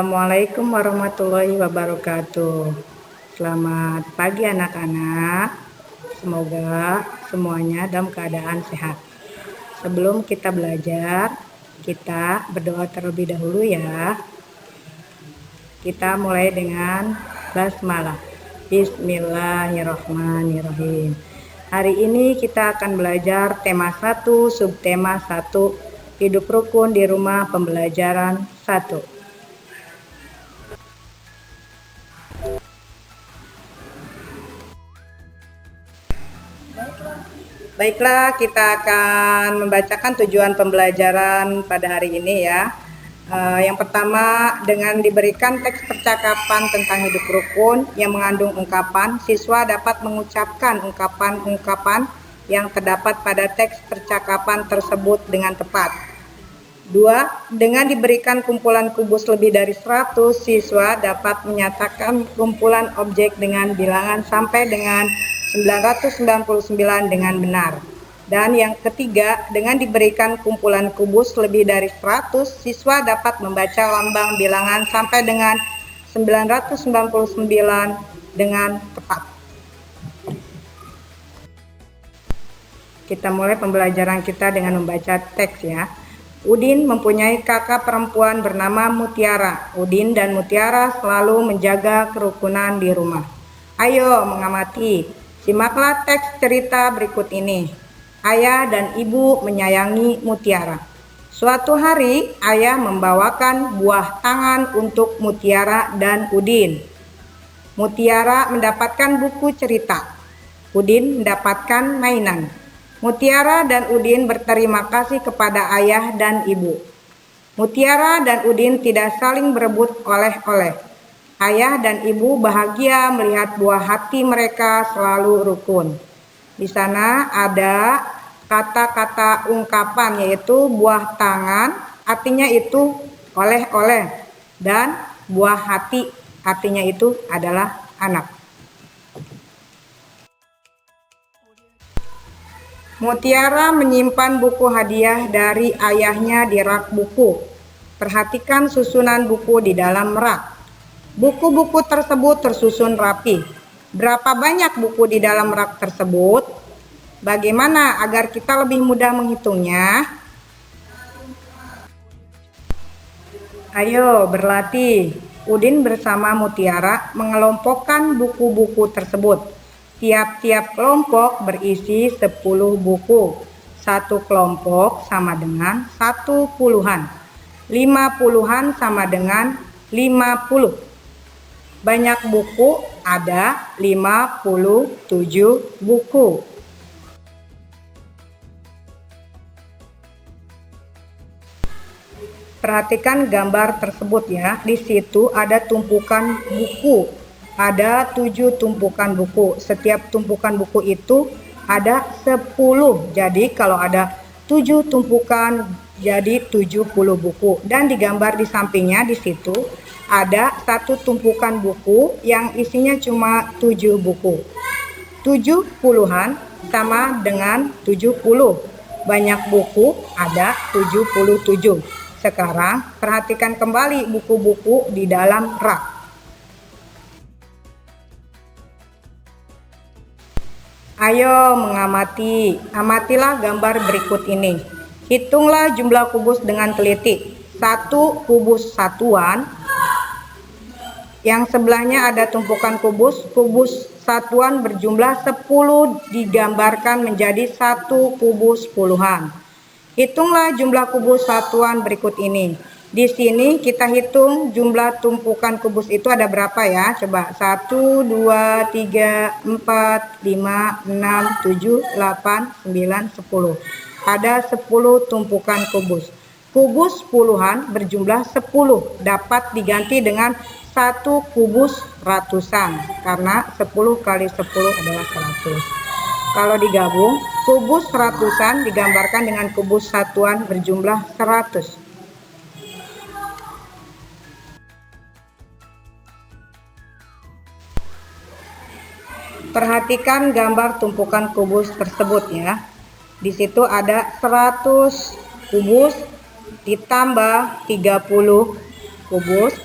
Assalamualaikum warahmatullahi wabarakatuh. Selamat pagi anak-anak. Semoga semuanya dalam keadaan sehat. Sebelum kita belajar, kita berdoa terlebih dahulu ya. Kita mulai dengan basmalah. Bismillahirrahmanirrahim. Hari ini kita akan belajar tema 1, subtema 1, hidup rukun di rumah pembelajaran 1. Baiklah, kita akan membacakan tujuan pembelajaran pada hari ini ya. Yang pertama, dengan diberikan teks percakapan tentang hidup rukun yang mengandung ungkapan, siswa dapat mengucapkan ungkapan-ungkapan yang terdapat pada teks percakapan tersebut dengan tepat. 2. Dengan diberikan kumpulan kubus lebih dari 100, siswa dapat menyatakan kumpulan objek dengan bilangan sampai dengan 999 dengan benar. Dan yang ketiga, dengan diberikan kumpulan kubus lebih dari 100, siswa dapat membaca lambang bilangan sampai dengan 999 dengan tepat. Kita mulai pembelajaran kita dengan membaca teks ya. Udin mempunyai kakak perempuan bernama Mutiara. Udin dan Mutiara selalu menjaga kerukunan di rumah. Ayo mengamati. Simaklah teks cerita berikut ini. Ayah dan ibu menyayangi Mutiara. Suatu hari, ayah membawakan buah tangan untuk Mutiara dan Udin. Mutiara mendapatkan buku cerita. Udin mendapatkan mainan. Mutiara dan Udin berterima kasih kepada ayah dan ibu. Mutiara dan Udin tidak saling berebut oleh-oleh. Ayah dan ibu bahagia melihat buah hati mereka selalu rukun. Di sana ada kata-kata ungkapan yaitu buah tangan artinya itu oleh-oleh dan buah hati artinya itu adalah anak. Mutiara menyimpan buku hadiah dari ayahnya di rak buku. Perhatikan susunan buku di dalam rak. Buku-buku tersebut tersusun rapi. Berapa banyak buku di dalam rak tersebut? Bagaimana agar kita lebih mudah menghitungnya? Ayo berlatih. Udin bersama Mutiara mengelompokkan buku-buku tersebut. Tiap-tiap kelompok berisi 10 buku. Satu kelompok sama dengan 1 puluhan. 5 puluhan sama dengan 50. Banyak buku ada 57 buku. Perhatikan gambar tersebut ya. Di situ ada tumpukan buku. Ada 7 tumpukan buku. Setiap tumpukan buku itu ada 10. Jadi kalau ada 7 tumpukan jadi 70 buku. Dan digambar di sampingnya di situ ada satu tumpukan buku yang isinya cuma 7 buku. 7 puluhan sama dengan 70. Banyak buku ada 77. Sekarang perhatikan kembali buku-buku di dalam rak. Ayo mengamati. Amatilah gambar berikut ini. Hitunglah jumlah kubus dengan teliti. 1 kubus satuan. Yang sebelahnya ada tumpukan kubus. Kubus satuan berjumlah 10 digambarkan menjadi 1 kubus puluhan. Hitunglah jumlah kubus satuan berikut ini. Di sini kita hitung jumlah tumpukan kubus itu ada berapa ya? Coba 1, 2, 3, 4, 5, 6, 7, 8, 9, 10. Ada 10 tumpukan kubus. Kubus puluhan berjumlah 10 dapat diganti dengan 1 kubus ratusan karena 10 kali 10 adalah 100. Kalau digabung, kubus ratusan digambarkan dengan kubus satuan berjumlah 100. Perhatikan gambar tumpukan kubus tersebut ya. Di situ ada 100 kubus ditambah 30 kubus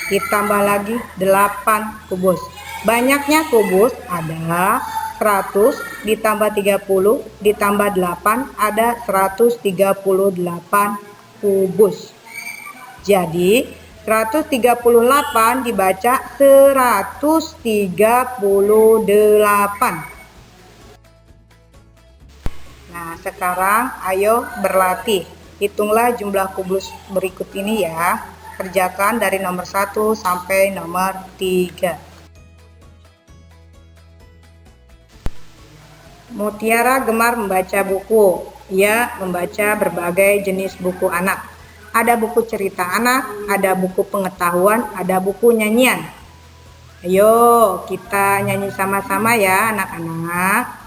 ditambah lagi 8 kubus. Banyaknya kubus ada 100 ditambah 30 ditambah 8 ada 138 kubus. Jadi 138 dibaca 138. Nah, sekarang ayo berlatih. Hitunglah jumlah kubus berikut ini ya. Kerjakan dari nomor 1 sampai nomor 3. Mutiara gemar membaca buku. Ia membaca berbagai jenis buku anak. Ada buku cerita anak, ada buku pengetahuan, ada buku nyanyian. Ayo kita nyanyi sama-sama ya anak-anak.